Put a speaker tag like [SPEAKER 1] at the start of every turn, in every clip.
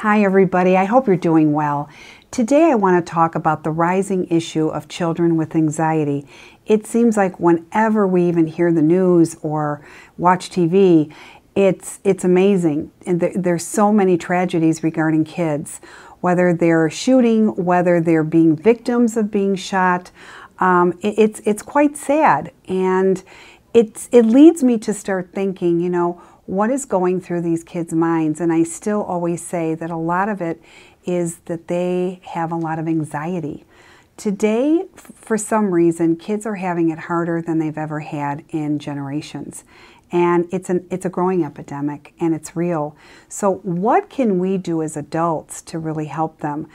[SPEAKER 1] Hi everybody, I hope you're doing well. Today I want to talk about the rising issue of children with anxiety. It seems like whenever we even hear the news or watch TV, it's amazing. And there's so many tragedies regarding kids, whether they're shooting, whether they're being victims of being shot. It's quite sad, and it leads me to start thinking, what is going through these kids' minds? And I still always say that a lot of it is that they have a lot of anxiety. Today, for some reason, kids are having it harder than they've ever had in generations. And it's a growing epidemic, and it's real. So what can we do as adults to really help them?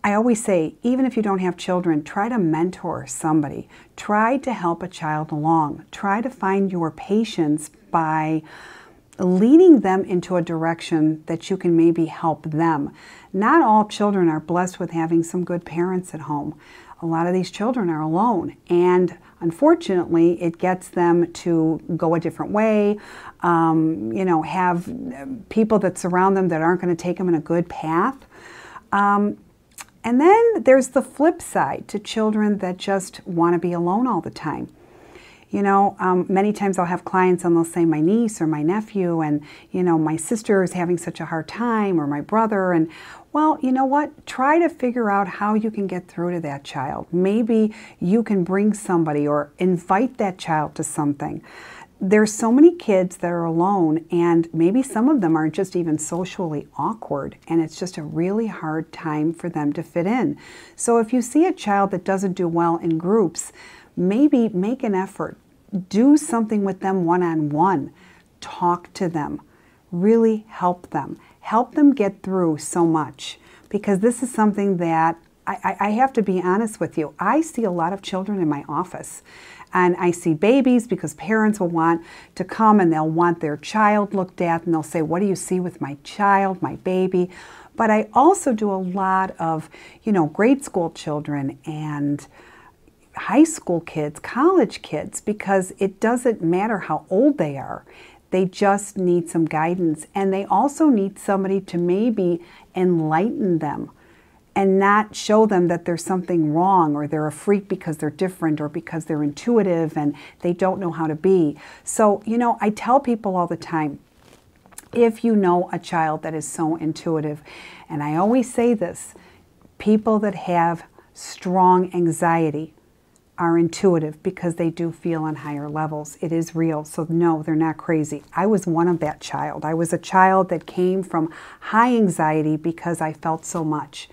[SPEAKER 1] I always say, even if you don't have children, try to mentor somebody. Try to help a child along. Try to find your patients by leading them into a direction that you can maybe help them. Not all children are blessed with having some good parents at home. A lot of these children are alone, and unfortunately it gets them to go a different way, have people that surround them that aren't going to take them in a good path. And then there's the flip side to children that just want to be alone all the time. Many times I'll have clients and they'll say my niece or my nephew and, my sister is having such a hard time, or my brother. And well, you know what? Try to figure out how you can get through to that child. Maybe you can bring somebody or invite that child to something. There's so many kids that are alone, and maybe some of them are just even socially awkward, and it's just a really hard time for them to fit in. So if you see a child that doesn't do well in groups, maybe make an effort. Do something with them one-on-one. Talk to them. Really help them. Help them get through so much, because this is something that I have to be honest with you. I see a lot of children in my office, and I see babies because parents will want to come and they'll want their child looked at, and they'll say, what do you see with my child, my baby? But I also do a lot of, grade school children and high school kids, college kids, because it doesn't matter how old they are. They just need some guidance, and they also need somebody to maybe enlighten them and not show them that there's something wrong, or they're a freak because they're different, or because they're intuitive and they don't know how to be. So, I tell people all the time, if you know a child that is so intuitive, and I always say this, people that have strong anxiety are intuitive because they do feel on higher levels. It is real. So no, they're not crazy. I was one of that child. I was a child that came from high anxiety because I felt so much.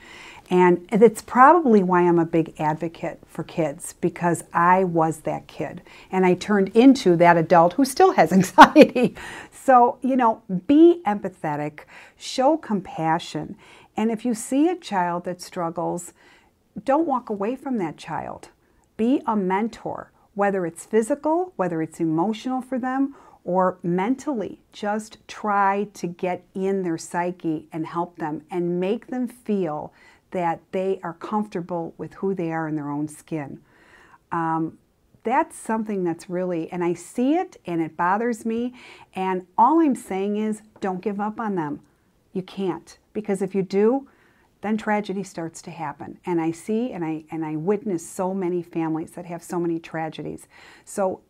[SPEAKER 1] And it's probably why I'm a big advocate for kids, because I was that kid and I turned into that adult who still has anxiety. So, be empathetic, show compassion. And if you see a child that struggles, don't walk away from that child. Be a mentor, whether it's physical, whether it's emotional for them, or mentally. Just try to get in their psyche and help them and make them feel that they are comfortable with who they are in their own skin. That's something that's really, and I see it and it bothers me, and all I'm saying is don't give up on them. You can't, because if you do, then tragedy starts to happen. And I see and I witness so many families that have so many tragedies. So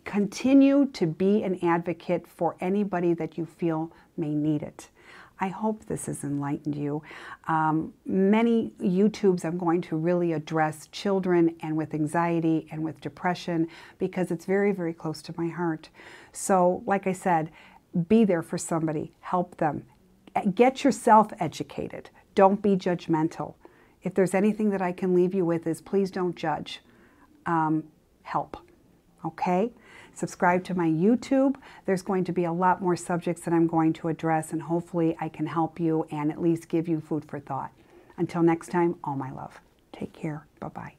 [SPEAKER 1] continue to be an advocate for anybody that you feel may need it. I hope this has enlightened you. Many YouTubes I'm going to really address children and with anxiety and with depression, because it's very, very close to my heart. So like I said, be there for somebody, help them. Get yourself educated. Don't be judgmental. If there's anything that I can leave you with is please don't judge. Help. Okay? Subscribe to my YouTube. There's going to be a lot more subjects that I'm going to address, and hopefully I can help you and at least give you food for thought. Until next time, all my love. Take care. Bye-bye.